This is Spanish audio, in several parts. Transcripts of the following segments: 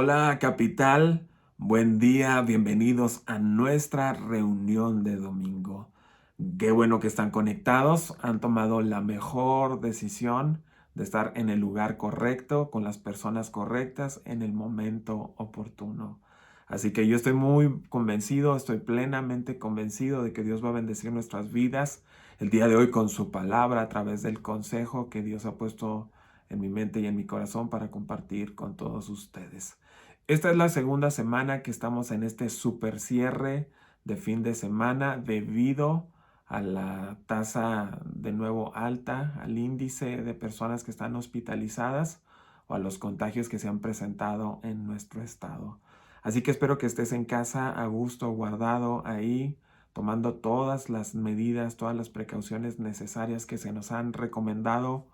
Hola, capital. Buen día, bienvenidos a nuestra reunión de domingo. Qué bueno que están conectados, han tomado la mejor decisión de estar en el lugar correcto, con las personas correctas, en el momento oportuno. Así que yo estoy muy convencido, estoy plenamente convencido de que Dios va a bendecir nuestras vidas el día de hoy con su palabra a través del consejo que Dios ha puesto en mi mente y en mi corazón para compartir con todos ustedes. Esta es la segunda semana que estamos en este super cierre de fin de semana debido a la tasa de nuevo alta, al índice de personas que están hospitalizadas o a los contagios que se han presentado en nuestro estado. Así que espero que estés en casa a gusto, guardado ahí, tomando todas las medidas, todas las precauciones necesarias que se nos han recomendado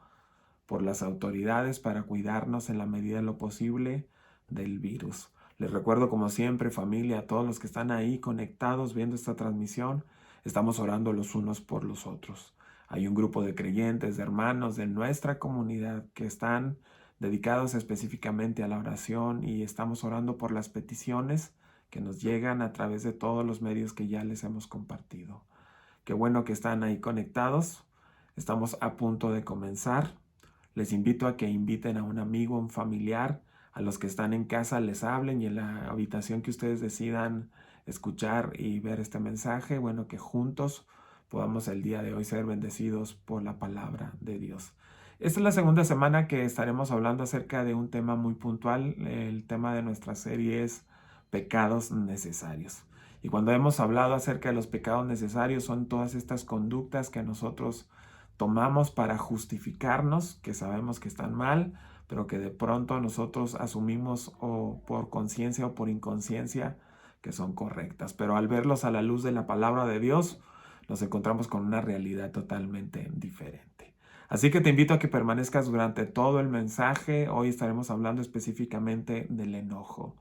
por las autoridades para cuidarnos en la medida de lo posible del virus. Les recuerdo, como siempre, familia, a todos los que están ahí conectados viendo esta transmisión, estamos orando los unos por los otros. Hay un grupo de creyentes, de hermanos de nuestra comunidad que están dedicados específicamente a la oración y estamos orando por las peticiones que nos llegan a través de todos los medios que ya les hemos compartido. Qué bueno que están ahí conectados. Estamos a punto de comenzar. Les invito a que inviten a un amigo, un familiar, a los que están en casa les hablen y en la habitación que ustedes decidan escuchar y ver este mensaje, bueno, que juntos podamos el día de hoy ser bendecidos por la palabra de Dios. Esta es la segunda semana que estaremos hablando acerca de un tema muy puntual. El tema de nuestra serie es pecados necesarios. Y cuando hemos hablado acerca de los pecados necesarios, son todas estas conductas que nosotros tomamos para justificarnos, que sabemos que están mal, pero que de pronto nosotros asumimos o por conciencia o por inconsciencia que son correctas. Pero al verlos a la luz de la palabra de Dios, nos encontramos con una realidad totalmente diferente. Así que te invito a que permanezcas durante todo el mensaje. Hoy estaremos hablando específicamente del enojo.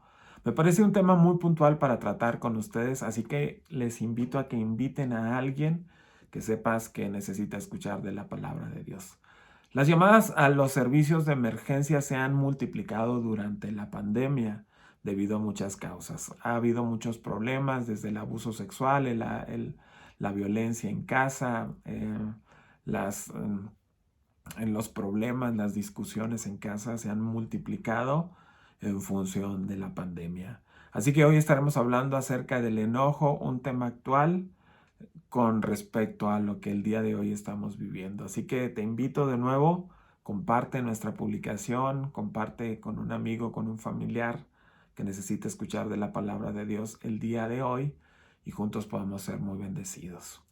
Me parece un tema muy puntual para tratar con ustedes, así que les invito a que inviten a alguien que sepas que necesita escuchar de la palabra de Dios. Las llamadas a los servicios de emergencia se han multiplicado durante la pandemia debido a muchas causas. Ha habido muchos problemas, desde el abuso sexual, la violencia en casa, las, los problemas, las discusiones en casa se han multiplicado en función de la pandemia. Así que hoy estaremos hablando acerca del enojo, un tema actual con respecto a lo que el día de hoy estamos viviendo. Así que te invito de nuevo, comparte nuestra publicación, comparte con un amigo, con un familiar que necesite escuchar de la palabra de Dios el día de hoy y juntos podamos ser muy bendecidos.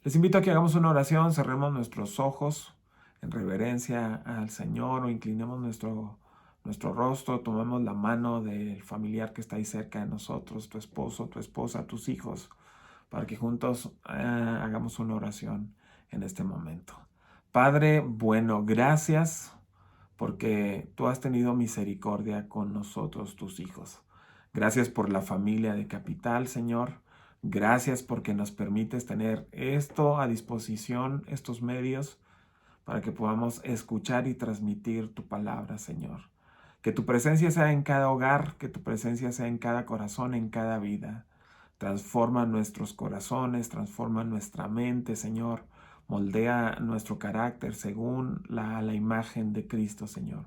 Les invito a que hagamos una oración, cerremos nuestros ojos en reverencia al Señor o inclinemos nuestro rostro, tomemos la mano del familiar que está ahí cerca de nosotros, tu esposo, tu esposa, tus hijos, para que juntos hagamos una oración en este momento. Padre, bueno, gracias porque tú has tenido misericordia con nosotros, tus hijos. Gracias por la familia de Capital, Señor. Gracias porque nos permites tener esto a disposición, estos medios, para que podamos escuchar y transmitir tu palabra, Señor. Que tu presencia sea en cada hogar, que tu presencia sea en cada corazón, en cada vida. Transforma nuestros corazones, transforma nuestra mente, Señor. Moldea nuestro carácter según la imagen de Cristo, Señor.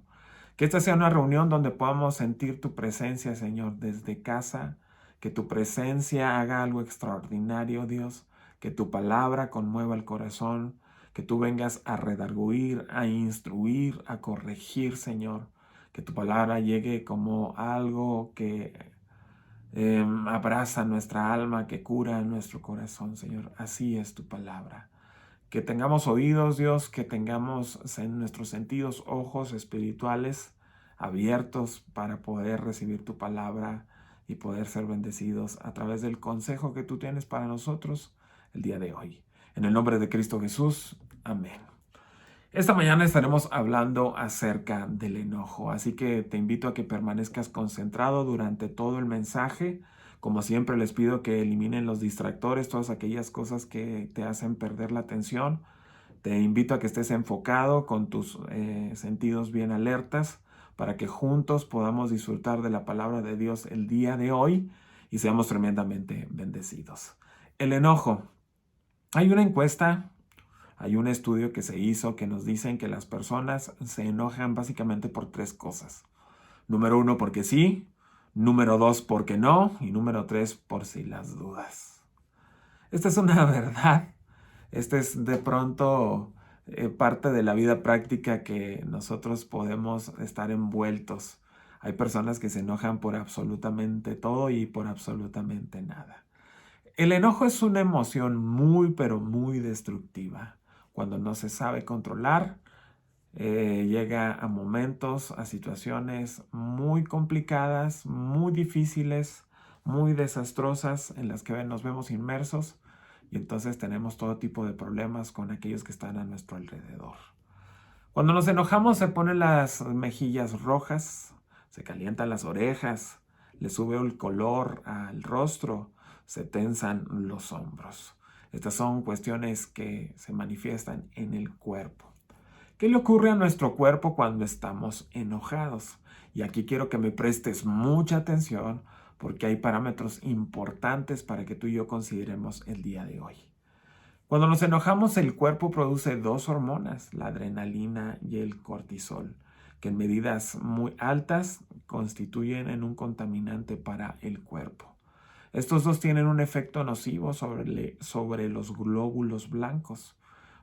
Que esta sea una reunión donde podamos sentir tu presencia, Señor, desde casa. Que tu presencia haga algo extraordinario, Dios. Que tu palabra conmueva el corazón. Que tú vengas a redarguir, a instruir, a corregir, Señor. Que tu palabra llegue como algo que abraza nuestra alma, que cura nuestro corazón, Señor. Así es tu palabra. Que tengamos oídos, Dios, que tengamos en nuestros sentidos, ojos espirituales abiertos para poder recibir tu palabra y poder ser bendecidos a través del consejo que tú tienes para nosotros el día de hoy. En el nombre de Cristo Jesús, amén. Esta mañana estaremos hablando acerca del enojo, así que te invito a que permanezcas concentrado durante todo el mensaje. Como siempre les pido que eliminen los distractores, todas aquellas cosas que te hacen perder la atención. Te invito a que estés enfocado con tus sentidos bien alertas para que juntos podamos disfrutar de la palabra de Dios el día de hoy y seamos tremendamente bendecidos. El enojo. Hay una encuesta, hay un estudio que se hizo que nos dicen que las personas se enojan básicamente por 3 cosas. Número 1, porque sí. Número 2, porque no. Y número 3, por si las dudas. Esta es una verdad. Esta es de pronto parte de la vida práctica que nosotros podemos estar envueltos. Hay personas que se enojan por absolutamente todo y por absolutamente nada. El enojo es una emoción muy, pero muy destructiva. Cuando no se sabe controlar, llega a momentos, a situaciones muy complicadas, muy difíciles, muy desastrosas en las que nos vemos inmersos y entonces tenemos todo tipo de problemas con aquellos que están a nuestro alrededor. Cuando nos enojamos se ponen las mejillas rojas, se calientan las orejas, le sube el color al rostro, se tensan los hombros. Estas son cuestiones que se manifiestan en el cuerpo. ¿Qué le ocurre a nuestro cuerpo cuando estamos enojados? Y aquí quiero que me prestes mucha atención porque hay parámetros importantes para que tú y yo consideremos el día de hoy. Cuando nos enojamos, el cuerpo produce 2 hormonas, la adrenalina y el cortisol, que en medidas muy altas constituyen en un contaminante para el cuerpo. Estos 2 tienen un efecto nocivo sobre los glóbulos blancos.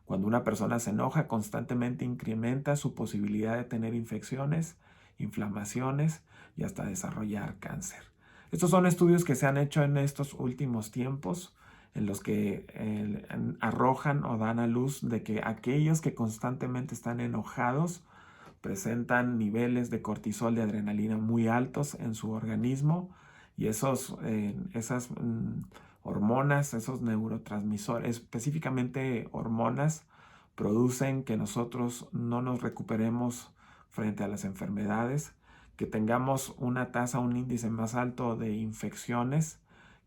Cuando una persona se enoja, constantemente incrementa su posibilidad de tener infecciones, inflamaciones y hasta desarrollar cáncer. Estos son estudios que se han hecho en estos últimos tiempos, en los que arrojan o dan a luz de que aquellos que constantemente están enojados presentan niveles de cortisol, de adrenalina muy altos en su organismo y esas hormonas, esos neurotransmisores, específicamente hormonas, producen que nosotros no nos recuperemos frente a las enfermedades, que tengamos una tasa, un índice más alto de infecciones,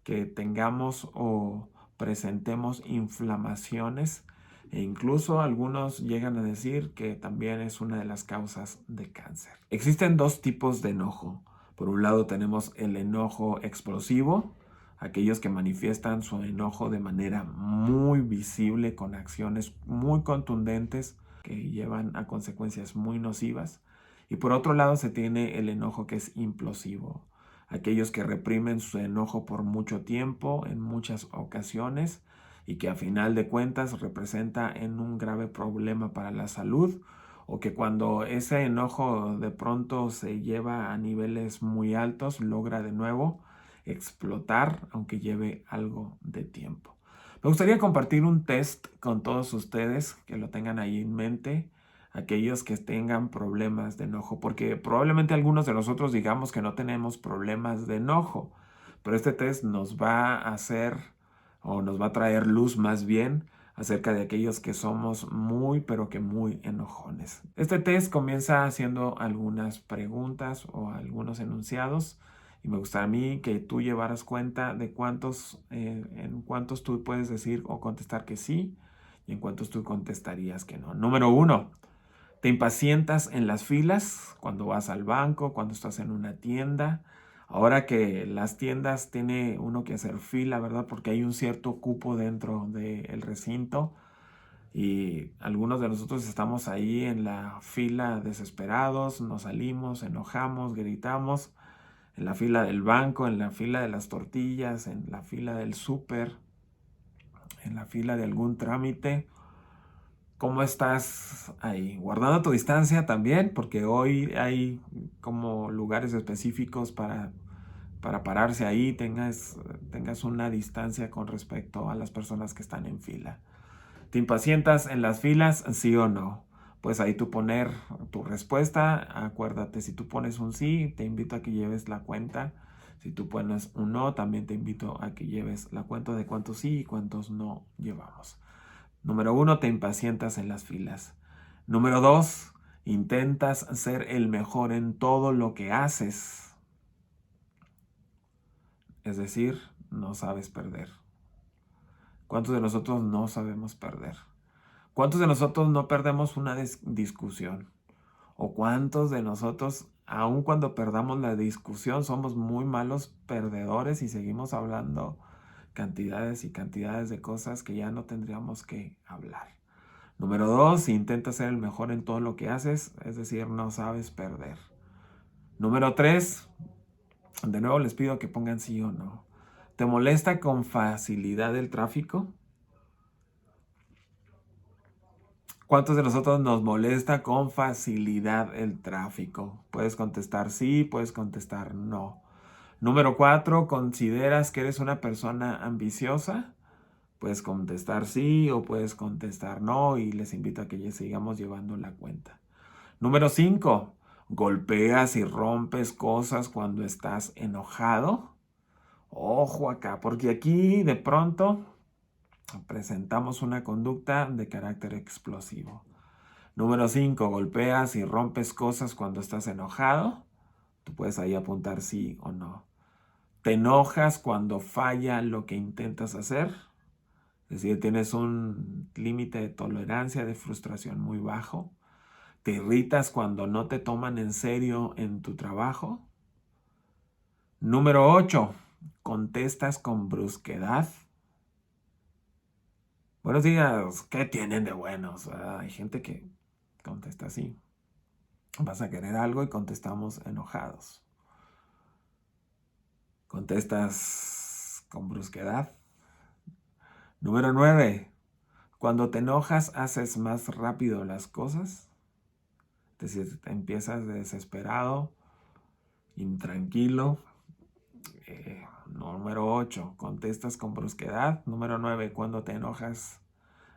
que tengamos o presentemos inflamaciones e incluso algunos llegan a decir que también es una de las causas de cáncer. Existen 2 tipos de enojo. Por un lado tenemos el enojo explosivo, aquellos que manifiestan su enojo de manera muy visible con acciones muy contundentes que llevan a consecuencias muy nocivas. Y por otro lado se tiene el enojo que es implosivo, aquellos que reprimen su enojo por mucho tiempo, en muchas ocasiones, y que a final de cuentas representa en un grave problema para la salud, o que cuando ese enojo de pronto se lleva a niveles muy altos, logra de nuevo explotar, aunque lleve algo de tiempo. Me gustaría compartir un test con todos ustedes, que lo tengan ahí en mente, aquellos que tengan problemas de enojo, porque probablemente algunos de nosotros digamos que no tenemos problemas de enojo, pero este test nos va a hacer o nos va a traer luz más bien acerca de aquellos que somos muy pero que muy enojones. Este test comienza haciendo algunas preguntas o algunos enunciados y me gustaría a mí que tú llevaras cuenta de en cuántos tú puedes decir o contestar que sí y en cuántos tú contestarías que no. Número 1. ¿Te impacientas en las filas cuando vas al banco, cuando estás en una tienda? Ahora que las tiendas tiene uno que hacer fila, ¿verdad? Porque hay un cierto cupo dentro del recinto y algunos de nosotros estamos ahí en la fila desesperados, nos salimos, enojamos, gritamos, en la fila del banco, en la fila de las tortillas, en la fila del súper, en la fila de algún trámite. ¿Cómo estás ahí? Guardando tu distancia también, porque hoy hay como lugares específicos para pararse ahí, tengas una distancia con respecto a las personas que están en fila. ¿Te impacientas en las filas, sí o no? Pues ahí tú poner tu respuesta. Acuérdate, si tú pones un sí, te invito a que lleves la cuenta. Si tú pones un no, también te invito a que lleves la cuenta de cuántos sí y cuántos no llevamos. Número 1, te impacientas en las filas. Número 2, intentas ser el mejor en todo lo que haces. Es decir, no sabes perder. ¿Cuántos de nosotros no sabemos perder? ¿Cuántos de nosotros no perdemos una discusión? ¿O cuántos de nosotros aun cuando perdamos la discusión, somos muy malos perdedores y seguimos hablando cantidades y cantidades de cosas que ya no tendríamos que hablar. Número 2, intenta ser el mejor en todo lo que haces, es decir, no sabes perder. Número 3, de nuevo les pido que pongan sí o no. ¿Te molesta con facilidad el tráfico? ¿Cuántos de nosotros nos molesta con facilidad el tráfico? Puedes contestar sí, puedes contestar no. Número 4, ¿consideras que eres una persona ambiciosa? Puedes contestar sí o puedes contestar no y les invito a que ya sigamos llevando la cuenta. Número 5, ¿golpeas y rompes cosas cuando estás enojado? Ojo acá, porque aquí de pronto presentamos una conducta de carácter explosivo. Número 5, golpeas y rompes cosas cuando estás enojado. Tú puedes ahí apuntar sí o no. ¿Te enojas cuando falla lo que intentas hacer? Es decir, tienes un límite de tolerancia, de frustración muy bajo. ¿Te irritas cuando no te toman en serio en tu trabajo? Número 8, ¿contestas con brusquedad? Buenos días, ¿qué tienen de buenos? Hay gente que contesta así. Vas a querer algo y contestamos enojados. ¿Contestas con brusquedad? Número 9, cuando te enojas, ¿haces más rápido las cosas? Es decir, empiezas desesperado, intranquilo. Número 8, contestas con brusquedad. Número 9, cuando te enojas,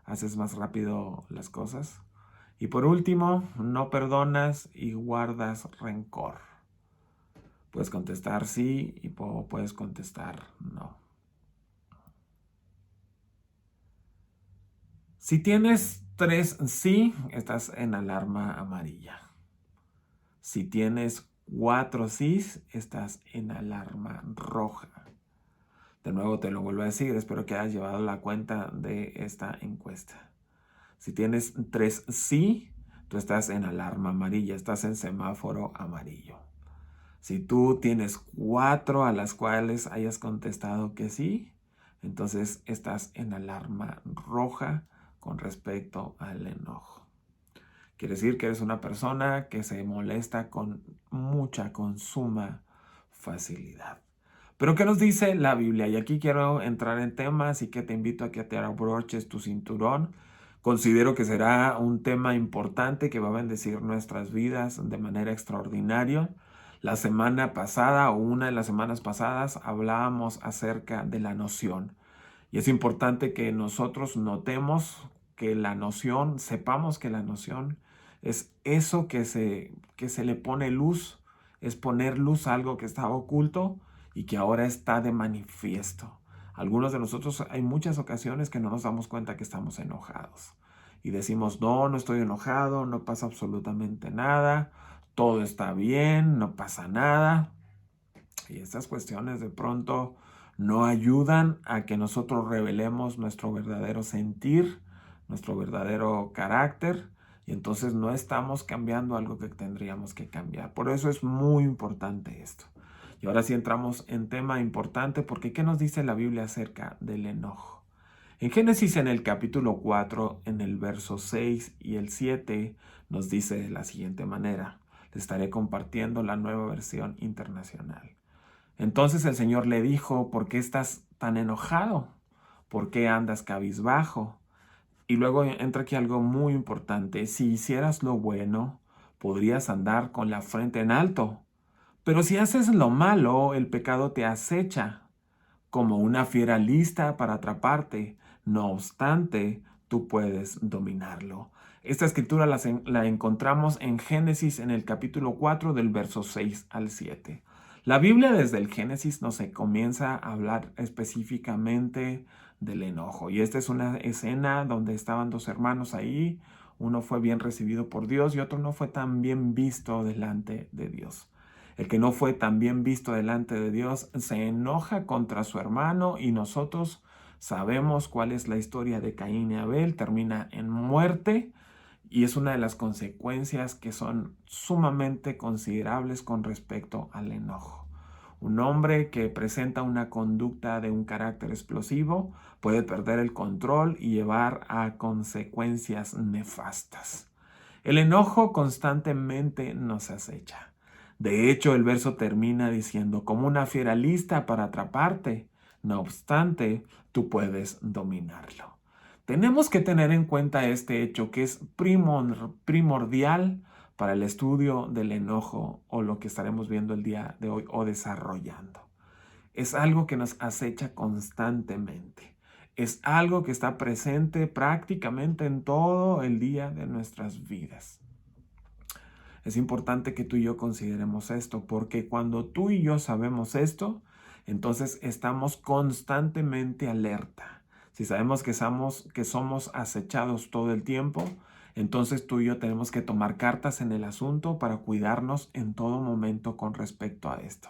¿haces más rápido las cosas? Y por último, no perdonas y guardas rencor. Puedes contestar sí y puedes contestar no. Si tienes 3 sí, estás en alarma amarilla. Si tienes 4 sí, estás en alarma roja. De nuevo te lo vuelvo a decir, espero que hayas llevado la cuenta de esta encuesta. Si tienes 3 sí, tú estás en alarma amarilla, estás en semáforo amarillo. Si tú tienes 4 a las cuales hayas contestado que sí, entonces estás en alarma roja con respecto al enojo. Quiere decir que eres una persona que se molesta con suma facilidad. Pero ¿qué nos dice la Biblia? Y aquí quiero entrar en tema, así que te invito a que te abroches tu cinturón. Considero que será un tema importante que va a bendecir nuestras vidas de manera extraordinaria. La semana pasada o una de las semanas pasadas hablábamos acerca de la noción. Y es importante que nosotros notemos que la noción, sepamos que la noción es eso que se le pone luz, es poner luz a algo que estaba oculto y que ahora está de manifiesto. Algunos de nosotros hay muchas ocasiones que no nos damos cuenta que estamos enojados. Y decimos, no, no estoy enojado, no pasa absolutamente nada, todo está bien, no pasa nada. Y estas cuestiones de pronto no ayudan a que nosotros revelemos nuestro verdadero sentir, nuestro verdadero carácter, y entonces no estamos cambiando algo que tendríamos que cambiar. Por eso es muy importante esto. Y ahora sí entramos en tema importante, porque ¿qué nos dice la Biblia acerca del enojo? En Génesis, en el capítulo 4, en el verso 6 y el 7, nos dice de la siguiente manera. Les estaré compartiendo la nueva versión internacional. Entonces el Señor le dijo, ¿por qué estás tan enojado? ¿Por qué andas cabizbajo? Y luego entra aquí algo muy importante. Si hicieras lo bueno, podrías andar con la frente en alto. Pero si haces lo malo, el pecado te acecha, como una fiera lista para atraparte. No obstante, tú puedes dominarlo. Esta escritura la encontramos en Génesis en el capítulo 4 del verso 6 al 7. La Biblia desde el Génesis nos comienza a hablar específicamente del enojo. Y esta es una escena donde estaban dos hermanos ahí. Uno fue bien recibido por Dios y otro no fue tan bien visto delante de Dios. El que no fue tan bien visto delante de Dios se enoja contra su hermano y nosotros sabemos cuál es la historia de Caín y Abel. Termina en muerte y es una de las consecuencias que son sumamente considerables con respecto al enojo. Un hombre que presenta una conducta de un carácter explosivo puede perder el control y llevar a consecuencias nefastas. El enojo constantemente nos acecha. De hecho, el verso termina diciendo, como una fiera lista para atraparte. No obstante, tú puedes dominarlo. Tenemos que tener en cuenta este hecho que es primordial para el estudio del enojo o lo que estaremos viendo el día de hoy o desarrollando. Es algo que nos acecha constantemente. Es algo que está presente prácticamente en todo el día de nuestras vidas. Es importante que tú y yo consideremos esto, porque cuando tú y yo sabemos esto, entonces estamos constantemente alerta. Si sabemos que somos acechados todo el tiempo, entonces tú y yo tenemos que tomar cartas en el asunto para cuidarnos en todo momento con respecto a esto.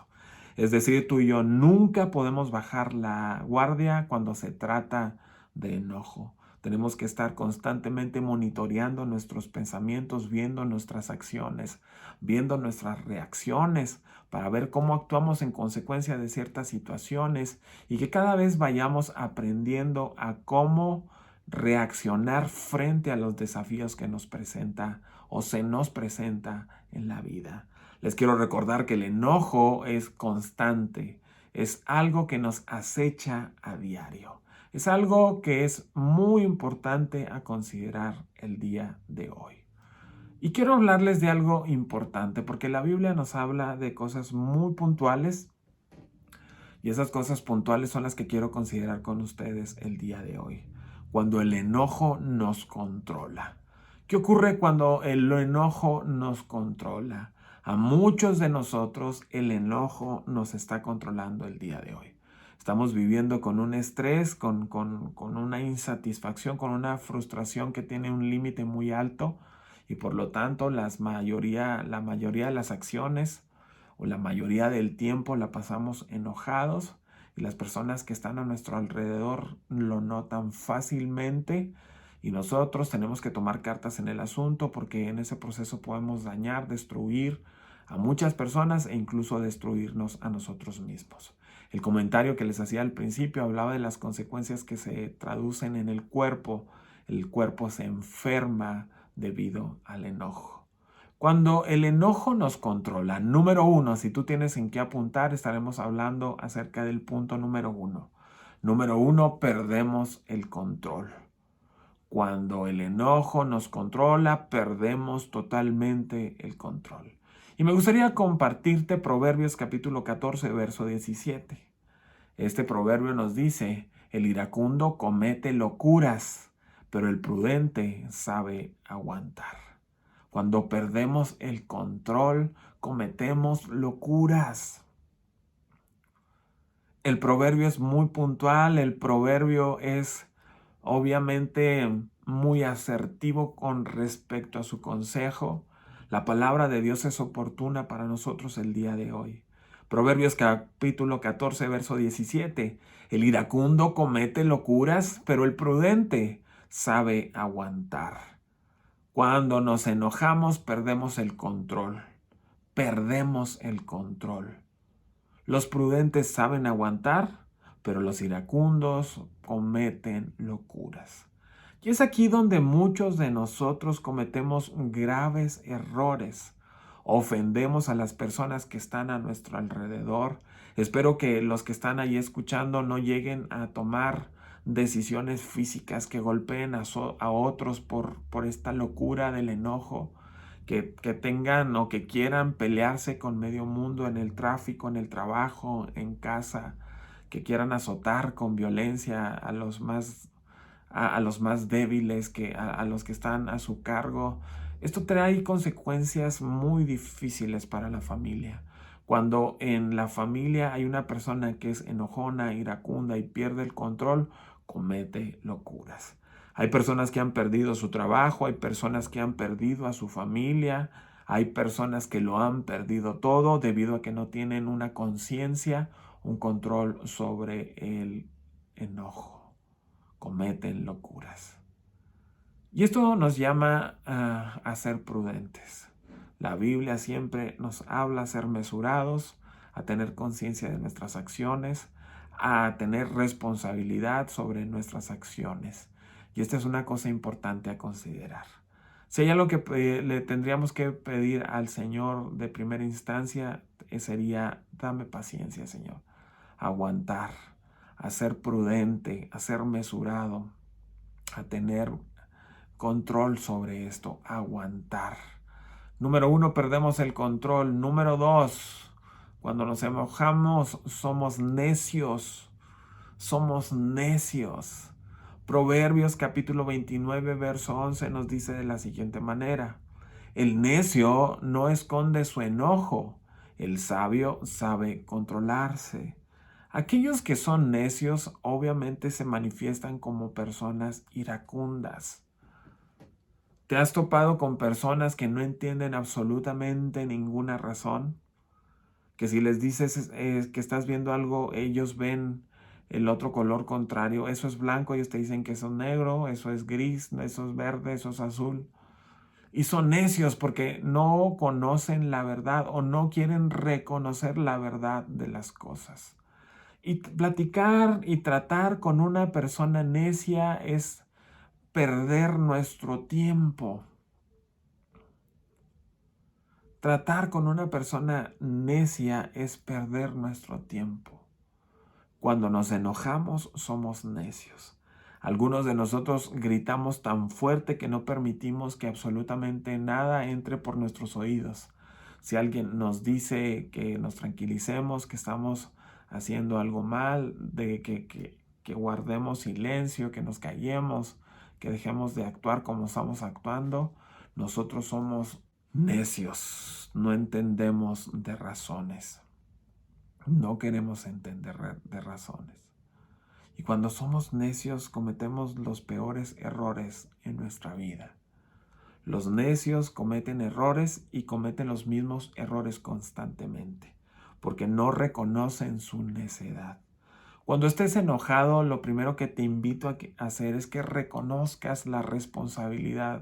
Es decir, tú y yo nunca podemos bajar la guardia cuando se trata de enojo. Tenemos que estar constantemente monitoreando nuestros pensamientos, viendo nuestras acciones, viendo nuestras reacciones para ver cómo actuamos en consecuencia de ciertas situaciones y que cada vez vayamos aprendiendo a cómo reaccionar frente a los desafíos que nos presenta o se nos presenta en la vida. Les quiero recordar que el enojo es constante, es algo que nos acecha a diario. Es algo que es muy importante a considerar el día de hoy. Y quiero hablarles de algo importante porque la Biblia nos habla de cosas muy puntuales y esas cosas puntuales son las que quiero considerar con ustedes el día de hoy. Cuando el enojo nos controla. ¿Qué ocurre cuando el enojo nos controla? A muchos de nosotros el enojo nos está controlando el día de hoy. Estamos viviendo con un estrés, con una insatisfacción, con una frustración que tiene un límite muy alto y por lo tanto la mayoría de las acciones o la mayoría del tiempo la pasamos enojados y las personas que están a nuestro alrededor lo notan fácilmente y nosotros tenemos que tomar cartas en el asunto porque en ese proceso podemos dañar, destruir a muchas personas e incluso destruirnos a nosotros mismos. El comentario que les hacía al principio hablaba de las consecuencias que se traducen en el cuerpo. El cuerpo se enferma debido al enojo. Cuando el enojo nos controla, número uno, si tú tienes en qué apuntar, estaremos hablando acerca del punto número uno. Número uno, perdemos el control. Cuando el enojo nos controla, perdemos totalmente el control. Y me gustaría compartirte Proverbios capítulo 14, verso 17. Este proverbio nos dice, el iracundo comete locuras, pero el prudente sabe aguantar. Cuando perdemos el control, cometemos locuras. El proverbio es muy puntual, el proverbio es obviamente muy asertivo con respecto a su consejo. La palabra de Dios es oportuna para nosotros el día de hoy. Proverbios capítulo 14, verso 17. El iracundo comete locuras, pero el prudente sabe aguantar. Cuando nos enojamos, perdemos el control. Perdemos el control. Los prudentes saben aguantar, pero los iracundos cometen locuras. Y es aquí donde muchos de nosotros cometemos graves errores. Ofendemos a las personas que están a nuestro alrededor. Espero que los que están ahí escuchando no lleguen a tomar decisiones físicas que golpeen a otros por esta locura del enojo, que tengan o que quieran pelearse con medio mundo en el tráfico, en el trabajo, en casa, que quieran azotar con violencia a los más débiles, a los que están a su cargo. Esto trae consecuencias muy difíciles para la familia. Cuando en la familia hay una persona que es enojona, iracunda y pierde el control, comete locuras. Hay personas que han perdido su trabajo, hay personas que han perdido a su familia, hay personas que lo han perdido todo debido a que no tienen una conciencia, un control sobre el enojo. Cometen locuras. Y esto nos llama a ser prudentes. La Biblia siempre nos habla a ser mesurados, a tener conciencia de nuestras acciones, a tener responsabilidad sobre nuestras acciones. Y esta es una cosa importante a considerar. Si hay algo que le tendríamos que pedir al Señor de primera instancia, sería: dame paciencia, Señor. Aguantar, a ser prudente, a ser mesurado, a tener control sobre esto, aguantar. Número 1, perdemos el control. Número 2, cuando nos enojamos, somos necios. Somos necios. Proverbios capítulo 29, verso 11 nos dice de la siguiente manera: el necio no esconde su enojo, el sabio sabe controlarse. Aquellos que son necios obviamente se manifiestan como personas iracundas. ¿Te has topado con personas que no entienden absolutamente ninguna razón? Que si les dices que estás viendo algo, ellos ven el otro color contrario. Eso es blanco, ellos te dicen que eso es negro, eso es gris, eso es verde, eso es azul. Y son necios porque no conocen la verdad o no quieren reconocer la verdad de las cosas. Y platicar y tratar con una persona necia es perder nuestro tiempo. Tratar con una persona necia es perder nuestro tiempo. Cuando nos enojamos, somos necios. Algunos de nosotros gritamos tan fuerte que no permitimos que absolutamente nada entre por nuestros oídos. Si alguien nos dice que nos tranquilicemos, que estamos haciendo algo mal, de que guardemos silencio, que nos callemos, que dejemos de actuar como estamos actuando, nosotros somos necios, no entendemos de razones. No queremos entender de razones. Y cuando somos necios cometemos los peores errores en nuestra vida. Los necios cometen errores y cometen los mismos errores constantemente, porque no reconocen su necedad. Cuando estés enojado, lo primero que te invito a hacer es que reconozcas la responsabilidad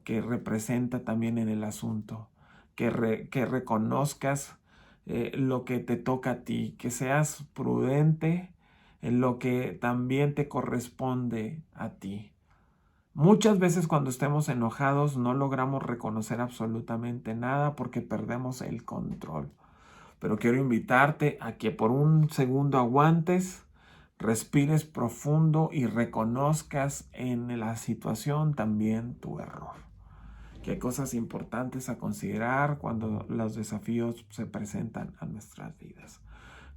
que representa también en el asunto, que reconozcas lo que te toca a ti, que seas prudente en lo que también te corresponde a ti. Muchas veces cuando estemos enojados no logramos reconocer absolutamente nada porque perdemos el control. Pero quiero invitarte a que por un segundo aguantes, respires profundo y reconozcas en la situación también tu error. Que hay cosas importantes a considerar cuando los desafíos se presentan a nuestras vidas.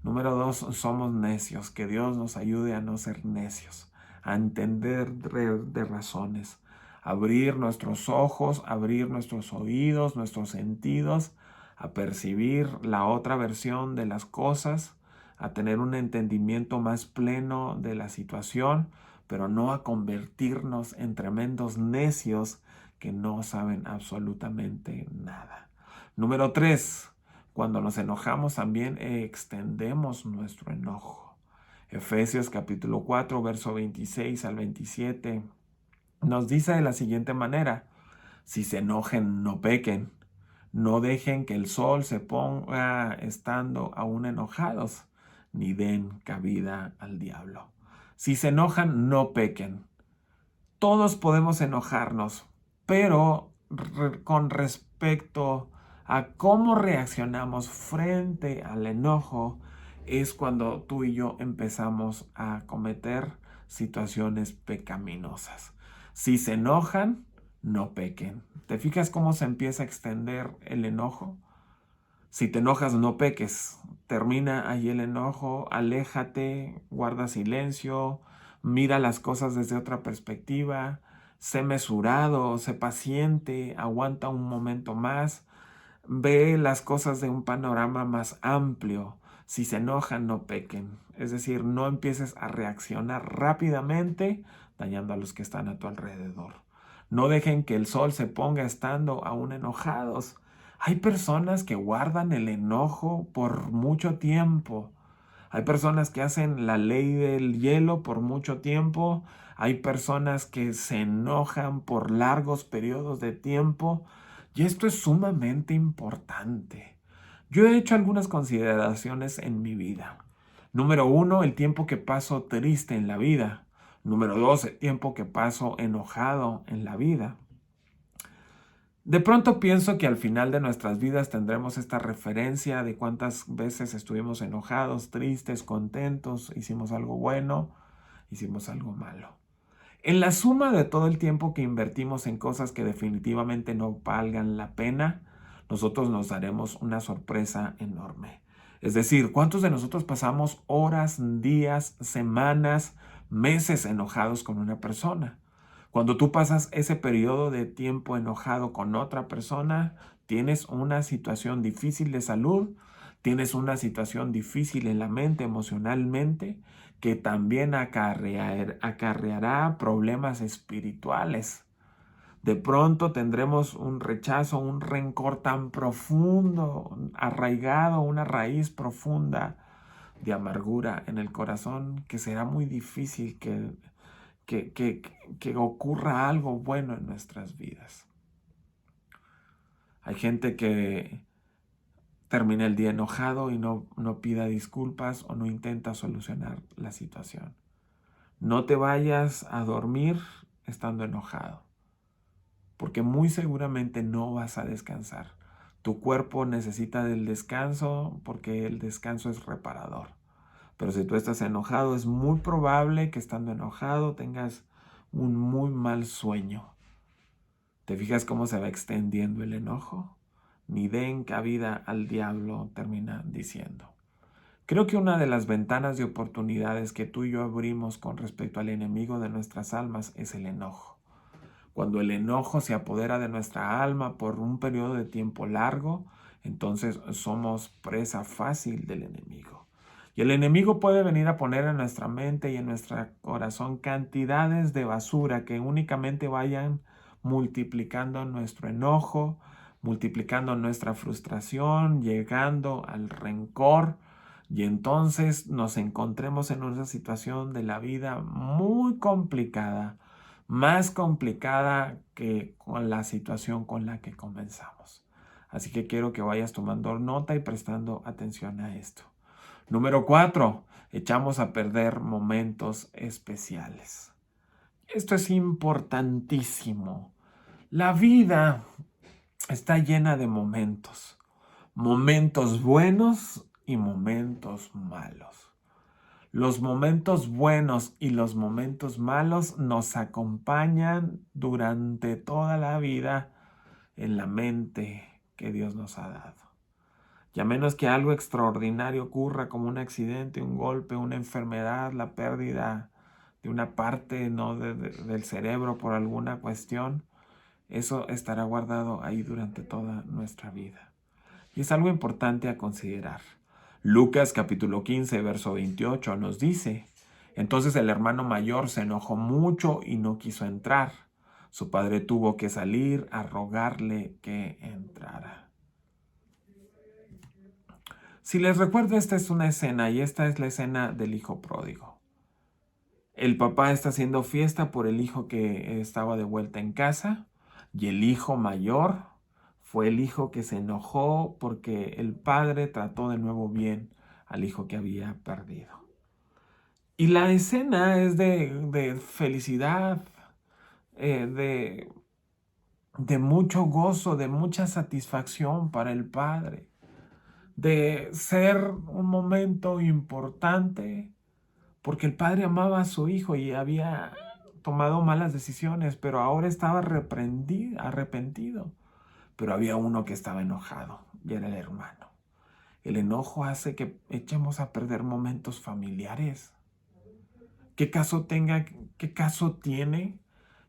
Número 2, somos necios. Que Dios nos ayude a no ser necios, a entender de razones, abrir nuestros ojos, abrir nuestros oídos, nuestros sentidos, a percibir la otra versión de las cosas, a tener un entendimiento más pleno de la situación, pero no a convertirnos en tremendos necios que no saben absolutamente nada. Número 3, cuando nos enojamos también extendemos nuestro enojo. Efesios capítulo 4, verso 26 al 27 nos dice de la siguiente manera: si se enojen, no pequen. No dejen que el sol se ponga estando aún enojados, ni den cabida al diablo. Si se enojan, no pequen. Todos podemos enojarnos, pero con respecto a cómo reaccionamos frente al enojo es cuando tú y yo empezamos a cometer situaciones pecaminosas. Si se enojan, no pequen. ¿Te fijas cómo se empieza a extender el enojo? Si te enojas, no peques. Termina ahí el enojo, aléjate, guarda silencio, mira las cosas desde otra perspectiva, sé mesurado, sé paciente, aguanta un momento más, ve las cosas de un panorama más amplio. Si se enojan, no pequen. Es decir, no empieces a reaccionar rápidamente, dañando a los que están a tu alrededor. No dejen que el sol se ponga estando aún enojados. Hay personas que guardan el enojo por mucho tiempo. Hay personas que hacen la ley del hielo por mucho tiempo. Hay personas que se enojan por largos periodos de tiempo. Y esto es sumamente importante. Yo he hecho algunas consideraciones en mi vida. Número uno, el tiempo que paso triste en la vida. Número dos, el tiempo que paso enojado en la vida. De pronto pienso que al final de nuestras vidas tendremos esta referencia de cuántas veces estuvimos enojados, tristes, contentos, hicimos algo bueno, hicimos algo malo. En la suma de todo el tiempo que invertimos en cosas que definitivamente no valgan la pena, nosotros nos daremos una sorpresa enorme. Es decir, ¿cuántos de nosotros pasamos horas, días, semanas, meses enojados con una persona? Cuando tú pasas ese periodo de tiempo enojado con otra persona, tienes una situación difícil de salud, tienes una situación difícil en la mente, emocionalmente, que también acarreará problemas espirituales. De pronto tendremos un rechazo, un rencor tan profundo, arraigado, una raíz profunda de amargura en el corazón que será muy difícil que, que, que ocurra algo bueno en nuestras vidas. Hay gente que termina el día enojado y no pida disculpas o no intenta solucionar la situación. No te vayas a dormir estando enojado, porque muy seguramente no vas a descansar. Tu cuerpo necesita del descanso porque el descanso es reparador. Pero si tú estás enojado, es muy probable que estando enojado tengas un muy mal sueño. ¿Te fijas cómo se va extendiendo el enojo? Ni den cabida al diablo, termina diciendo. Creo que una de las ventanas de oportunidades que tú y yo abrimos con respecto al enemigo de nuestras almas es el enojo. Cuando el enojo se apodera de nuestra alma por un periodo de tiempo largo, entonces somos presa fácil del enemigo. Y el enemigo puede venir a poner en nuestra mente y en nuestro corazón cantidades de basura que únicamente vayan multiplicando nuestro enojo, multiplicando nuestra frustración, llegando al rencor. Y entonces nos encontremos en una situación de la vida muy complicada, más complicada que con la situación con la que comenzamos. Así que quiero que vayas tomando nota y prestando atención a esto. Número 4, echamos a perder momentos especiales. Esto es importantísimo. La vida está llena de momentos. Momentos buenos y momentos malos. Los momentos buenos y los momentos malos nos acompañan durante toda la vida en la mente que Dios nos ha dado. Y a menos que algo extraordinario ocurra, como un accidente, un golpe, una enfermedad, la pérdida de una parte, ¿no?, del cerebro por alguna cuestión, eso estará guardado ahí durante toda nuestra vida. Y es algo importante a considerar. Lucas capítulo 15, verso 28 nos dice: entonces el hermano mayor se enojó mucho y no quiso entrar. Su padre tuvo que salir a rogarle que entrara. Si les recuerdo, esta es una escena y esta es la escena del hijo pródigo. El papá está haciendo fiesta por el hijo que estaba de vuelta en casa y el hijo mayor fue el hijo que se enojó porque el padre trató de nuevo bien al hijo que había perdido. Y la escena es de felicidad, de mucho gozo, de mucha satisfacción para el padre, de ser un momento importante, porque el padre amaba a su hijo y había tomado malas decisiones, pero ahora estaba arrepentido. Pero había uno que estaba enojado, y era el hermano. El enojo hace que echemos a perder momentos familiares. ¿Qué caso tiene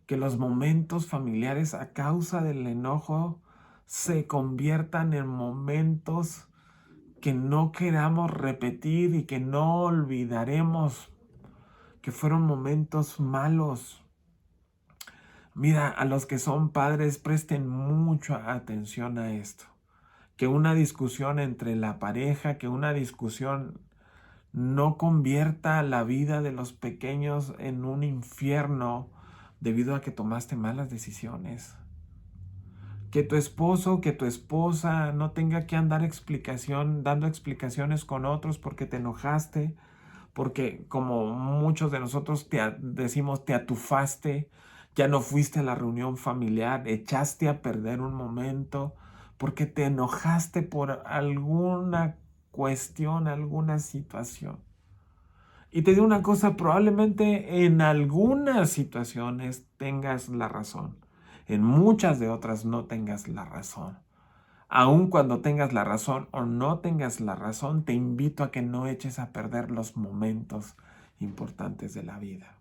que los momentos familiares a causa del enojo se conviertan en momentos que no queramos repetir y que no olvidaremos, que fueron momentos malos? Mira, a los que son padres, presten mucha atención a esto. Que una discusión entre la pareja, que una discusión no convierta la vida de los pequeños en un infierno debido a que tomaste malas decisiones. Que tu esposo, que tu esposa no tenga que andar dando explicaciones con otros porque te enojaste, porque como muchos de nosotros decimos, te atufaste, ya no fuiste a la reunión familiar, echaste a perder un momento, porque te enojaste por alguna cuestión, alguna situación. Y te digo una cosa, probablemente en algunas situaciones tengas la razón, en muchas de otras no tengas la razón. Aun cuando tengas la razón o no tengas la razón, te invito a que no eches a perder los momentos importantes de la vida.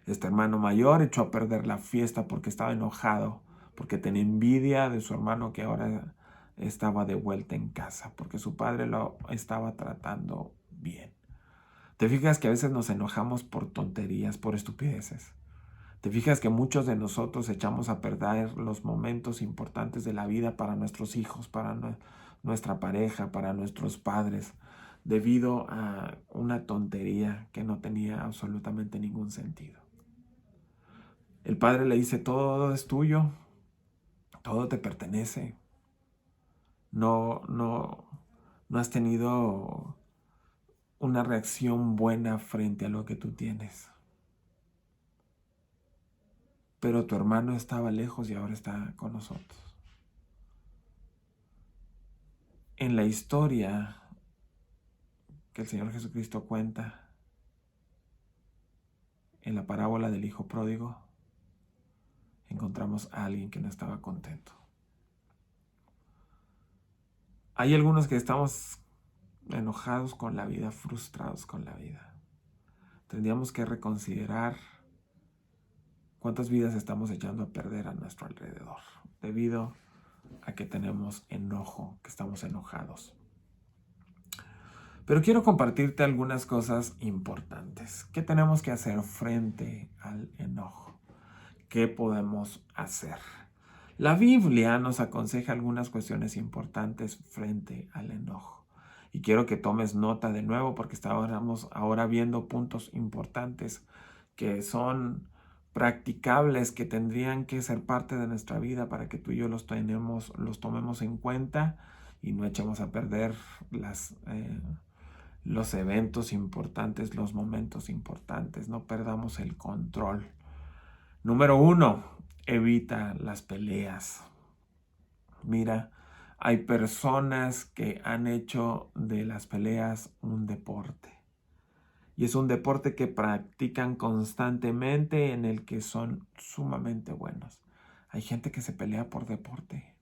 Este hermano mayor echó a perder la fiesta porque estaba enojado, porque tenía envidia de su hermano que ahora estaba de vuelta en casa, porque su padre lo estaba tratando bien. ¿Te fijas que a veces nos enojamos por tonterías, por estupideces? ¿Te fijas que muchos de nosotros echamos a perder los momentos importantes de la vida para nuestros hijos, para nuestra pareja, para nuestros padres, debido a una tontería que no tenía absolutamente ningún sentido? El padre le dice, todo es tuyo, todo te pertenece. No has tenido una reacción buena frente a lo que tú tienes. Pero tu hermano estaba lejos y ahora está con nosotros. En la historia que el Señor Jesucristo cuenta, en la parábola del Hijo Pródigo, encontramos a alguien que no estaba contento. Hay algunos que estamos enojados con la vida, frustrados con la vida. Tendríamos que reconsiderar cuántas vidas estamos echando a perder a nuestro alrededor, debido a que tenemos enojo, que estamos enojados. Pero quiero compartirte algunas cosas importantes. ¿Qué tenemos que hacer frente al enojo? ¿Qué podemos hacer? La Biblia nos aconseja algunas cuestiones importantes frente al enojo. Y quiero que tomes nota de nuevo porque estábamos ahora viendo puntos importantes que son practicables, que tendrían que ser parte de nuestra vida para que tú y yo los tomemos en cuenta y no echemos a perder los eventos importantes, los momentos importantes. No perdamos el control. Número 1, evita las peleas. Mira, hay personas que han hecho de las peleas un deporte. Y es un deporte que practican constantemente, en el que son sumamente buenos. Hay gente que se pelea por deporte.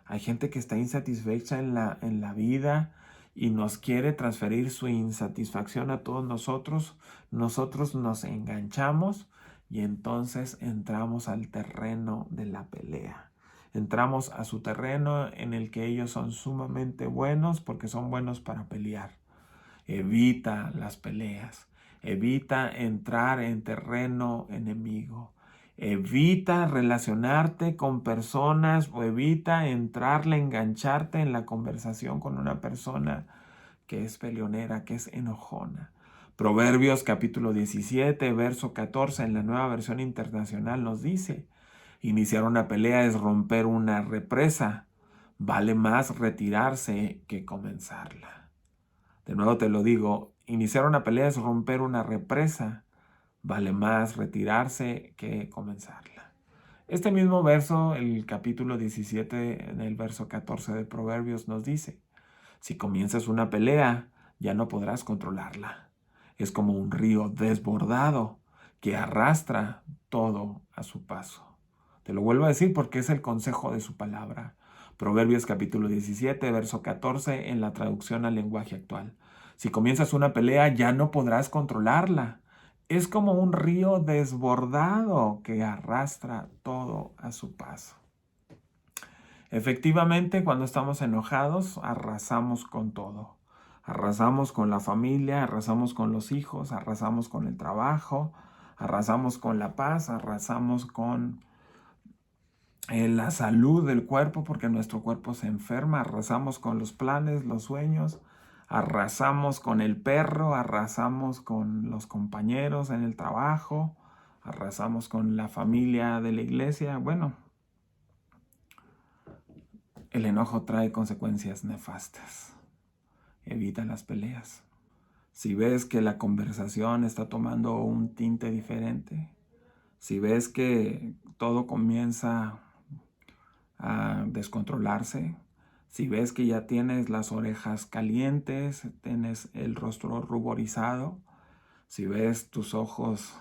Hay gente que está insatisfecha en la vida y nos quiere transferir su insatisfacción a todos nosotros. Nosotros nos enganchamos y entonces entramos al terreno de la pelea. Entramos a su terreno en el que ellos son sumamente buenos porque son buenos para pelear. Evita las peleas. Evita entrar en terreno enemigo. Evita relacionarte con personas o evita engancharte en la conversación con una persona que es peleonera, que es enojona. Proverbios capítulo 17, verso 14 en la Nueva Versión Internacional nos dice: iniciar una pelea es romper una represa. Vale más retirarse que comenzarla. De nuevo te lo digo, iniciar una pelea es romper una represa. Vale más retirarse que comenzarla. Este mismo verso, el capítulo 17, en el verso 14 de Proverbios, nos dice: si comienzas una pelea, ya no podrás controlarla. Es como un río desbordado que arrastra todo a su paso. Te lo vuelvo a decir porque es el consejo de su palabra. Proverbios capítulo 17, verso 14 en la traducción al lenguaje actual. Si comienzas una pelea, ya no podrás controlarla. Es como un río desbordado que arrastra todo a su paso. Efectivamente, cuando estamos enojados, arrasamos con todo. Arrasamos con la familia, arrasamos con los hijos, arrasamos con el trabajo, arrasamos con la paz, arrasamos con la salud del cuerpo porque nuestro cuerpo se enferma, arrasamos con los planes, los sueños, Arrasamos con el perro, arrasamos con los compañeros en el trabajo, arrasamos con la familia de la iglesia. Bueno, el enojo trae consecuencias nefastas. Evita las peleas. Si ves que la conversación está tomando un tinte diferente, si ves que todo comienza a descontrolarse, si ves que ya tienes las orejas calientes, tienes el rostro ruborizado, si ves tus ojos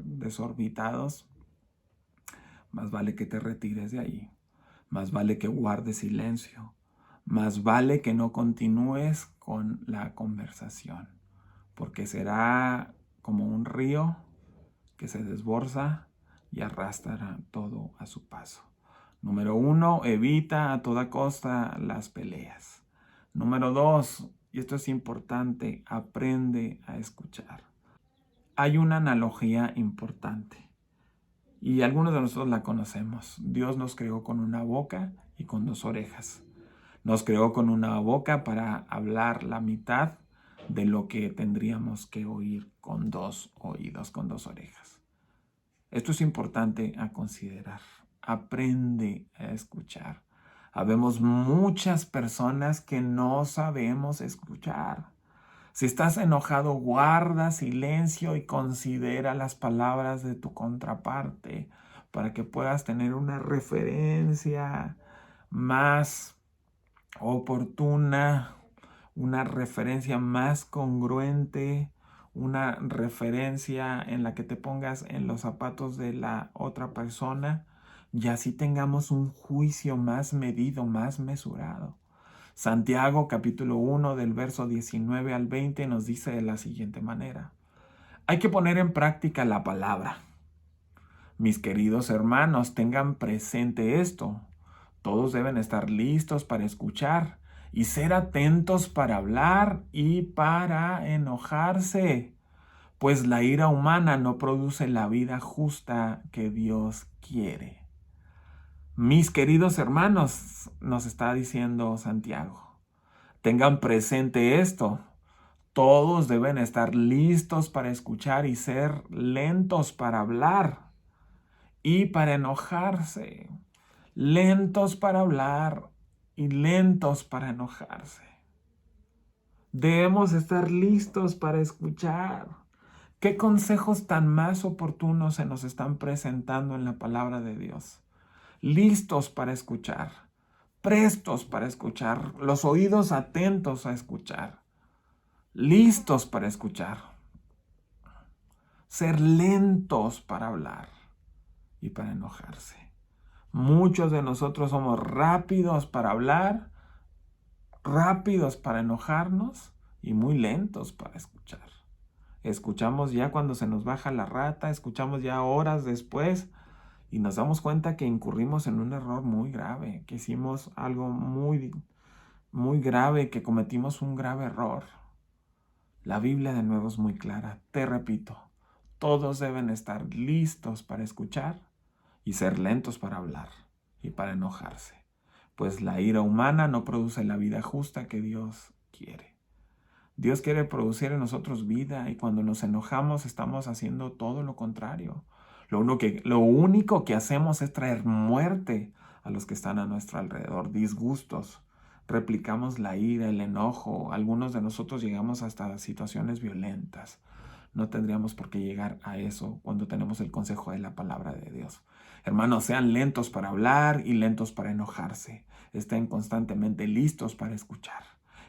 desorbitados, más vale que te retires de ahí, más vale que guardes silencio, más vale que no continúes con la conversación, porque será como un río que se desborda y arrastrará todo a su paso. Número 1, evita a toda costa las peleas. Número 2, y esto es importante, aprende a escuchar. Hay una analogía importante y algunos de nosotros la conocemos. Dios nos creó con una boca y con 2 orejas. Nos creó con una boca para hablar la mitad de lo que tendríamos que oír con 2 oídos, con 2 orejas. Esto es importante a considerar. Aprende a escuchar. Habemos muchas personas que no sabemos escuchar. Si estás enojado, guarda silencio y considera las palabras de tu contraparte para que puedas tener una referencia más oportuna, una referencia más congruente, una referencia en la que te pongas en los zapatos de la otra persona y así tengamos un juicio más medido, más mesurado. Santiago capítulo 1 del verso 19 al 20 nos dice de la siguiente manera: hay que poner en práctica la palabra. Mis queridos hermanos, tengan presente esto. Todos deben estar listos para escuchar y ser atentos para hablar y para enojarse, pues la ira humana no produce la vida justa que Dios quiere. Mis queridos hermanos, nos está diciendo Santiago, tengan presente esto. Todos deben estar listos para escuchar y ser lentos para hablar y para enojarse. Lentos para hablar y lentos para enojarse. Debemos estar listos para escuchar. ¿Qué consejos tan más oportunos se nos están presentando en la palabra de Dios? Listos para escuchar, prestos para escuchar, los oídos atentos a escuchar, listos para escuchar, ser lentos para hablar y para enojarse. Muchos de nosotros somos rápidos para hablar, rápidos para enojarnos y muy lentos para escuchar. Escuchamos ya cuando se nos baja la rata, escuchamos ya horas después y nos damos cuenta que incurrimos en un error muy grave, que hicimos algo muy grave, que cometimos un grave error. La Biblia de nuevo es muy clara. Te repito, todos deben estar listos para escuchar y ser lentos para hablar y para enojarse, pues la ira humana no produce la vida justa que Dios quiere. Dios quiere producir en nosotros vida y cuando nos enojamos estamos haciendo todo lo contrario. Lo único que hacemos es traer muerte a los que están a nuestro alrededor, disgustos. Replicamos la ira, el enojo. Algunos de nosotros llegamos hasta situaciones violentas. No tendríamos por qué llegar a eso cuando tenemos el consejo de la palabra de Dios. Hermanos, sean lentos para hablar y lentos para enojarse. Estén constantemente listos para escuchar.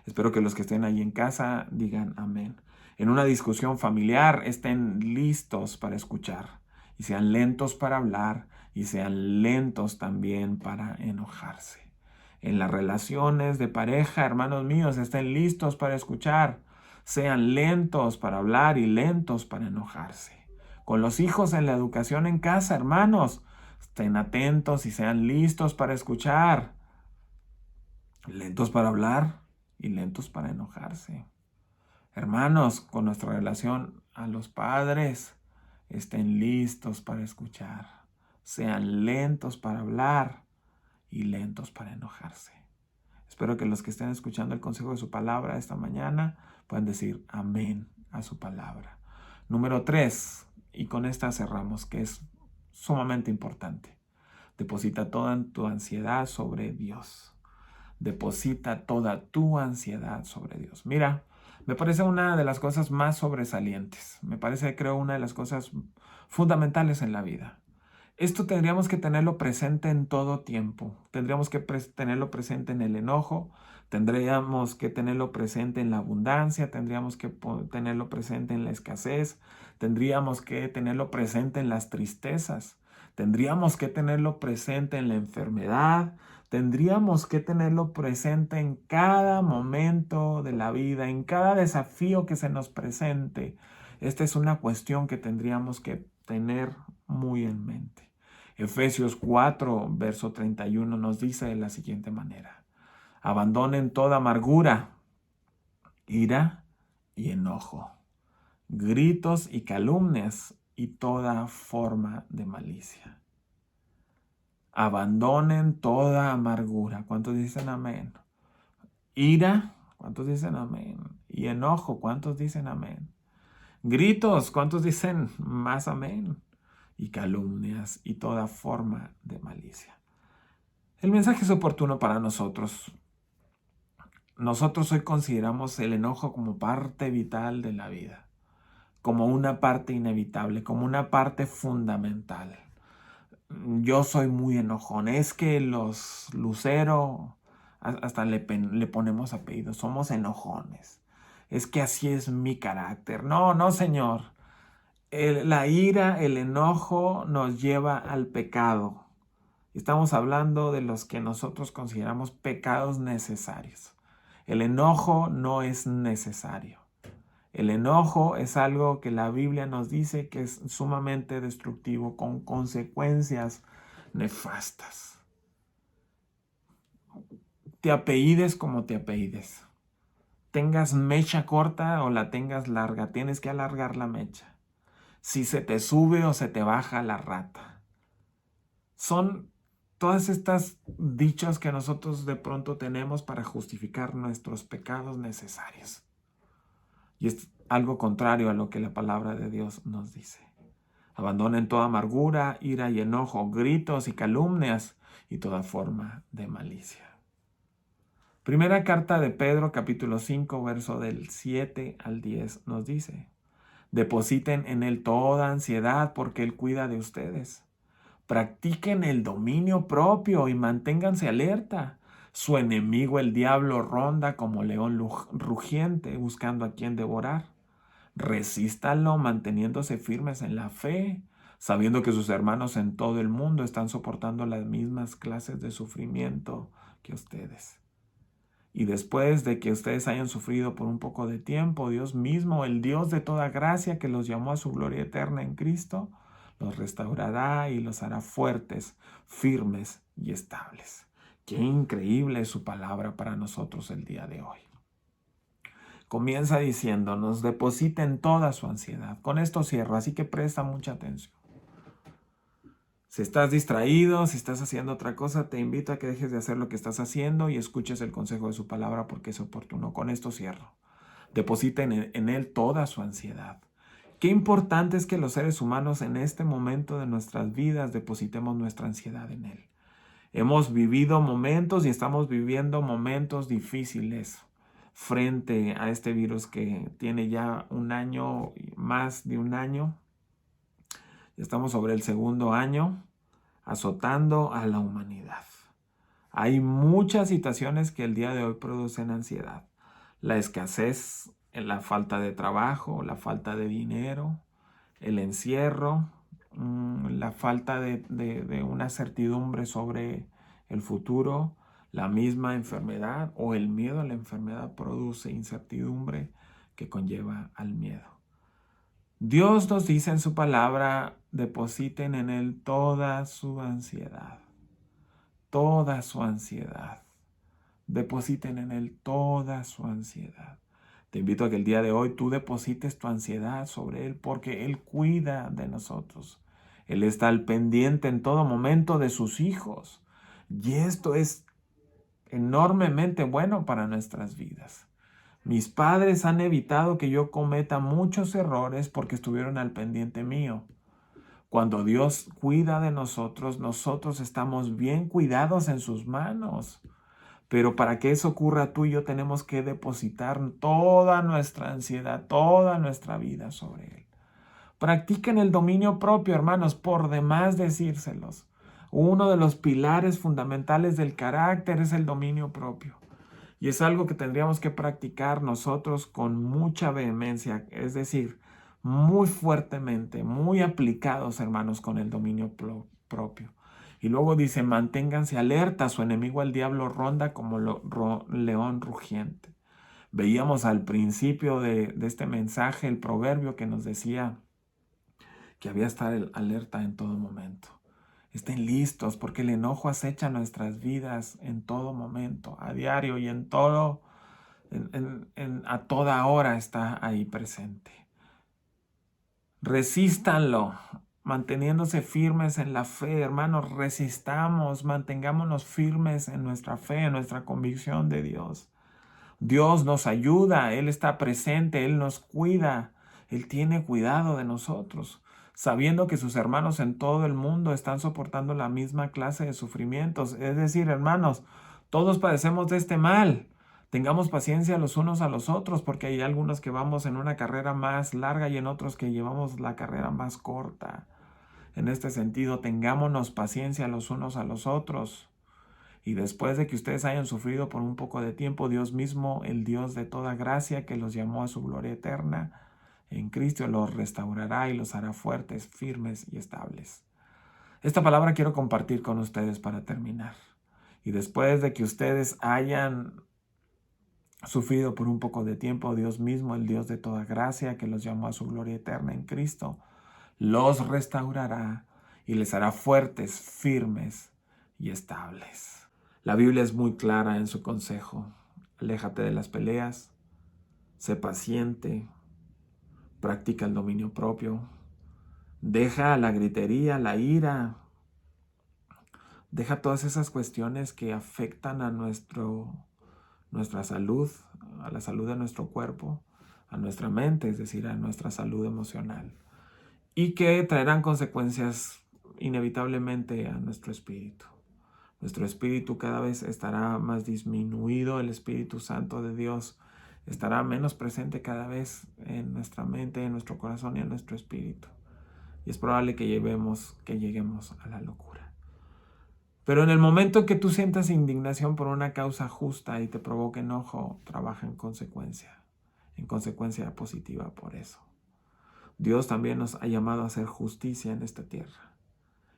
Espero que los que estén ahí en casa digan amén. En una discusión familiar estén listos para escuchar y sean lentos para hablar y sean lentos también para enojarse. En las relaciones de pareja, hermanos míos, estén listos para escuchar. Sean lentos para hablar y lentos para enojarse. Con los hijos en la educación en casa, hermanos, estén atentos y sean listos para escuchar. Lentos para hablar y lentos para enojarse. Hermanos, con nuestra relación a los padres, estén listos para escuchar. Sean lentos para hablar y lentos para enojarse. Espero que los que estén escuchando el consejo de su palabra esta mañana puedan decir amén a su palabra. Número 3, y con esta cerramos, que es sumamente importante. Deposita toda tu ansiedad sobre Dios. Deposita toda tu ansiedad sobre Dios. Mira, me parece una de las cosas más sobresalientes. Me parece, creo, una de las cosas fundamentales en la vida. Esto tendríamos que tenerlo presente en todo tiempo. Tendríamos que tenerlo presente en el enojo, tendríamos que tenerlo presente en la abundancia, tendríamos que tenerlo presente en la escasez, tendríamos que tenerlo presente en las tristezas, tendríamos que tenerlo presente en la enfermedad, tendríamos que tenerlo presente en cada momento de la vida, en cada desafío que se nos presente. Esta es una cuestión que tendríamos que tener muy en mente. Efesios 4, verso 31 nos dice de la siguiente manera: abandonen toda amargura, ira y enojo, gritos y calumnias y toda forma de malicia. Abandonen toda amargura. ¿Cuántos dicen amén? Ira, ¿cuántos dicen amén? Y enojo, ¿cuántos dicen amén? Gritos, ¿cuántos dicen más amén? Y calumnias y toda forma de malicia. El mensaje es oportuno para nosotros. Nosotros hoy consideramos el enojo como parte vital de la vida, como una parte inevitable, como una parte fundamental. Yo soy muy enojón. Es que los Lucero, hasta le ponemos apellido, somos enojones. Es que así es mi carácter. No, no, señor. La ira, el enojo nos lleva al pecado. Estamos hablando de los que nosotros consideramos pecados necesarios. El enojo no es necesario. El enojo es algo que la Biblia nos dice que es sumamente destructivo, con consecuencias nefastas. Te apellides como te apellides. Tengas mecha corta o la tengas larga, tienes que alargar la mecha. Si se te sube o se te baja la rata. Son todas estas dichos que nosotros de pronto tenemos para justificar nuestros pecados necesarios. Y es algo contrario a lo que la palabra de Dios nos dice. Abandonen toda amargura, ira y enojo, gritos y calumnias y toda forma de malicia. Primera carta de Pedro, capítulo 5, verso del 7 al 10 nos dice: depositen en Él toda ansiedad porque Él cuida de ustedes. Practiquen el dominio propio y manténganse alerta. Su enemigo, el diablo, ronda como león rugiente buscando a quien devorar. Resístanlo manteniéndose firmes en la fe, sabiendo que sus hermanos en todo el mundo están soportando las mismas clases de sufrimiento que ustedes. Y después de que ustedes hayan sufrido por un poco de tiempo, Dios mismo, el Dios de toda gracia que los llamó a su gloria eterna en Cristo, los restaurará y los hará fuertes, firmes y estables. Qué increíble es su palabra para nosotros el día de hoy. Comienza diciéndonos: depositen toda su ansiedad. Con esto cierro, así que presta mucha atención. Si estás distraído, si estás haciendo otra cosa, te invito a que dejes de hacer lo que estás haciendo y escuches el consejo de su palabra porque es oportuno. Con esto cierro. Depositen en Él toda su ansiedad. Qué importante es que los seres humanos en este momento de nuestras vidas depositemos nuestra ansiedad en Él. Hemos vivido momentos y estamos viviendo momentos difíciles frente a este virus que tiene ya un año, más de un año. Estamos sobre el segundo año azotando a la humanidad. Hay muchas situaciones que el día de hoy producen ansiedad. La escasez, la falta de trabajo, la falta de dinero, el encierro, la falta de una certidumbre sobre el futuro, la misma enfermedad o el miedo a la enfermedad produce incertidumbre que conlleva al miedo. Dios nos dice en su palabra: depositen en Él toda su ansiedad. Toda su ansiedad. Depositen en Él toda su ansiedad. Te invito a que el día de hoy tú deposites tu ansiedad sobre Él porque Él cuida de nosotros. Él está al pendiente en todo momento de sus hijos. Y esto es enormemente bueno para nuestras vidas. Mis padres han evitado que yo cometa muchos errores porque estuvieron al pendiente mío. Cuando Dios cuida de nosotros, nosotros estamos bien cuidados en sus manos. Pero para que eso ocurra, tú y yo tenemos que depositar toda nuestra ansiedad, toda nuestra vida sobre Él. Practiquen el dominio propio, hermanos, por demás decírselos. Uno de los pilares fundamentales del carácter es el dominio propio. Y es algo que tendríamos que practicar nosotros con mucha vehemencia, es decir, muy fuertemente, muy aplicados, hermanos, con el dominio propio. Y luego dice, manténganse alerta, su enemigo el diablo ronda como león rugiente. Veíamos al principio de este mensaje el proverbio que nos decía que había que estar alerta en todo momento. Estén listos porque el enojo acecha nuestras vidas en todo momento, a diario y en todo, a toda hora está ahí presente. Resístanlo, manteniéndose firmes en la fe, hermanos, resistamos, mantengámonos firmes en nuestra fe, en nuestra convicción de Dios. Dios nos ayuda, Él está presente, Él nos cuida, Él tiene cuidado de nosotros, sabiendo que sus hermanos en todo el mundo están soportando la misma clase de sufrimientos. Es decir, hermanos, todos padecemos de este mal. Tengamos paciencia los unos a los otros, porque hay algunos que vamos en una carrera más larga y en otros que llevamos la carrera más corta. En este sentido, tengámonos paciencia los unos a los otros. Y después de que ustedes hayan sufrido por un poco de tiempo, Dios mismo, el Dios de toda gracia, que los llamó a su gloria eterna, en Cristo los restaurará y los hará fuertes, firmes y estables. Esta palabra quiero compartir con ustedes para terminar. Y después de que ustedes hayan sufrido por un poco de tiempo, Dios mismo, el Dios de toda gracia, que los llamó a su gloria eterna en Cristo, los restaurará y les hará fuertes, firmes y estables. La Biblia es muy clara en su consejo. Aléjate de las peleas, sé paciente, practica el dominio propio, deja la gritería, la ira, deja todas esas cuestiones que afectan a nuestra salud, a la salud de nuestro cuerpo, a nuestra mente, es decir, a nuestra salud emocional, y que traerán consecuencias inevitablemente a nuestro espíritu. Nuestro espíritu cada vez estará más disminuido, el Espíritu Santo de Dios estará menos presente cada vez en nuestra mente, en nuestro corazón y en nuestro espíritu. Y es probable que lleguemos a la locura. Pero en el momento en que tú sientas indignación por una causa justa y te provoque enojo, trabaja en consecuencia positiva por eso. Dios también nos ha llamado a hacer justicia en esta tierra,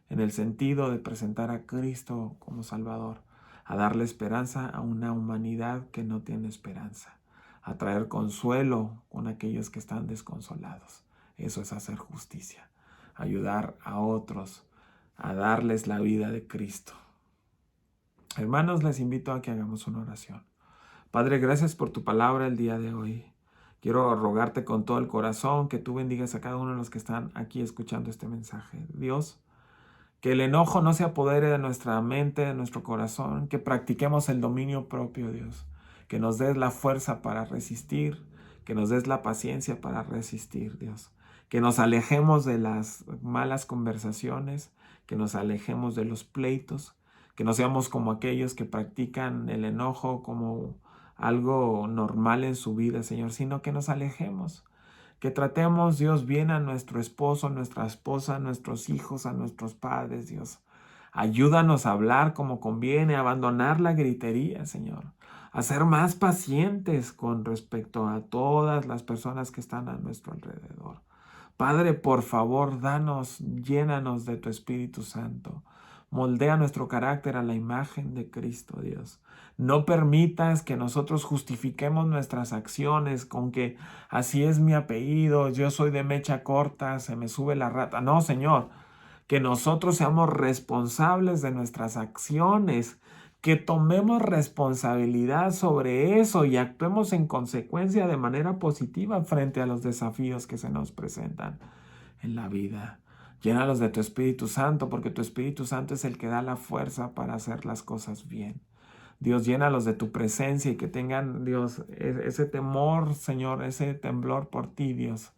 en el sentido de presentar a Cristo como Salvador, a darle esperanza a una humanidad que no tiene esperanza, a traer consuelo con aquellos que están desconsolados. Eso es hacer justicia, ayudar a otros a darles la vida de Cristo. Hermanos, les invito a que hagamos una oración. Padre, gracias por tu palabra el día de hoy. Quiero rogarte con todo el corazón que tú bendigas a cada uno de los que están aquí escuchando este mensaje. Dios, que el enojo no se apodere de nuestra mente, de nuestro corazón, que practiquemos el dominio propio, Dios, que nos des la fuerza para resistir, que nos des la paciencia para resistir, Dios, que nos alejemos de las malas conversaciones, que nos alejemos de los pleitos, que no seamos como aquellos que practican el enojo como algo normal en su vida, Señor, sino que nos alejemos. Que tratemos, Dios, bien a nuestro esposo, a nuestra esposa, a nuestros hijos, a nuestros padres, Dios. Ayúdanos a hablar como conviene, a abandonar la gritería, Señor. A ser más pacientes con respecto a todas las personas que están a nuestro alrededor. Padre, por favor, llénanos de tu Espíritu Santo. Moldea nuestro carácter a la imagen de Cristo, Dios. No permitas que nosotros justifiquemos nuestras acciones con que así es mi apellido, yo soy de mecha corta, se me sube la rata. No, Señor, que nosotros seamos responsables de nuestras acciones, que tomemos responsabilidad sobre eso y actuemos en consecuencia de manera positiva frente a los desafíos que se nos presentan en la vida. Llénalos de tu Espíritu Santo, porque tu Espíritu Santo es el que da la fuerza para hacer las cosas bien. Dios, llénalos de tu presencia y que tengan, Dios, ese temor, Señor, ese temblor por ti, Dios,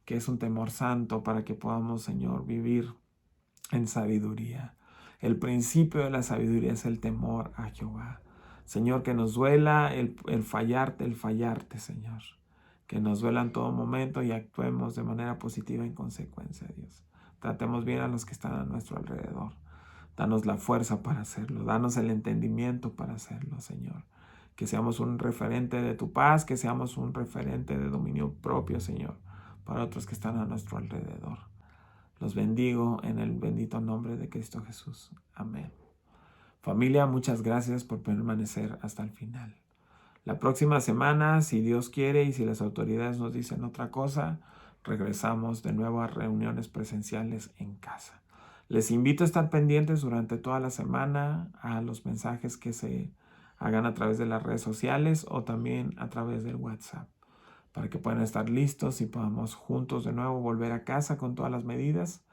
que es un temor santo para que podamos, Señor, vivir en sabiduría. El principio de la sabiduría es el temor a Jehová. Señor, que nos duela el fallarte, Señor. Que nos duela en todo momento y actuemos de manera positiva en consecuencia, Dios. Tratemos bien a los que están a nuestro alrededor. Danos la fuerza para hacerlo. Danos el entendimiento para hacerlo, Señor. Que seamos un referente de tu paz, que seamos un referente de dominio propio, Señor, para otros que están a nuestro alrededor. Los bendigo en el bendito nombre de Cristo Jesús. Amén. Familia, muchas gracias por permanecer hasta el final. La próxima semana, si Dios quiere y si las autoridades nos dicen otra cosa, regresamos de nuevo a reuniones presenciales en casa. Les invito a estar pendientes durante toda la semana a los mensajes que se hagan a través de las redes sociales o también a través del WhatsApp, para que puedan estar listos y podamos juntos de nuevo volver a casa con todas las medidas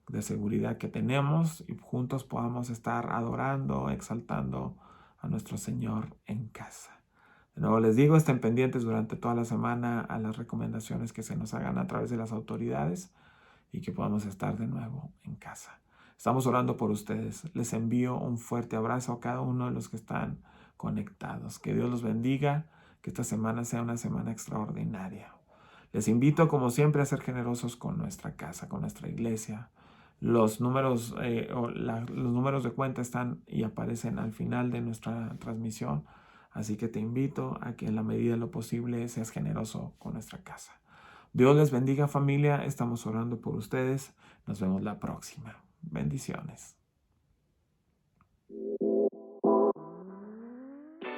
de seguridad que tenemos y juntos podamos estar adorando, exaltando a nuestro Señor en casa. De nuevo les digo, estén pendientes durante toda la semana a las recomendaciones que se nos hagan a través de las autoridades y que podamos estar de nuevo en casa. Estamos orando por ustedes. Les envío un fuerte abrazo a cada uno de los que están conectados. Que Dios los bendiga, que esta semana sea una semana extraordinaria. Les invito, como siempre, a ser generosos con nuestra casa, con nuestra iglesia. Los números de cuenta están y aparecen al final de nuestra transmisión. Así que te invito a que en la medida de lo posible seas generoso con nuestra casa. Dios les bendiga, familia. Estamos orando por ustedes. Nos vemos la próxima. Bendiciones.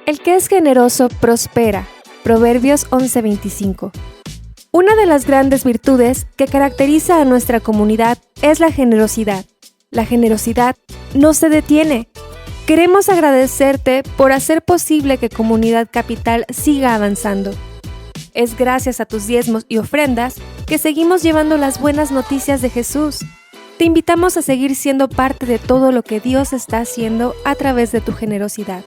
El que es generoso prospera. Proverbios 11:25. Una de las grandes virtudes que caracteriza a nuestra comunidad es la generosidad. La generosidad no se detiene. Queremos agradecerte por hacer posible que Comunidad Capital siga avanzando. Es gracias a tus diezmos y ofrendas que seguimos llevando las buenas noticias de Jesús. Te invitamos a seguir siendo parte de todo lo que Dios está haciendo a través de tu generosidad.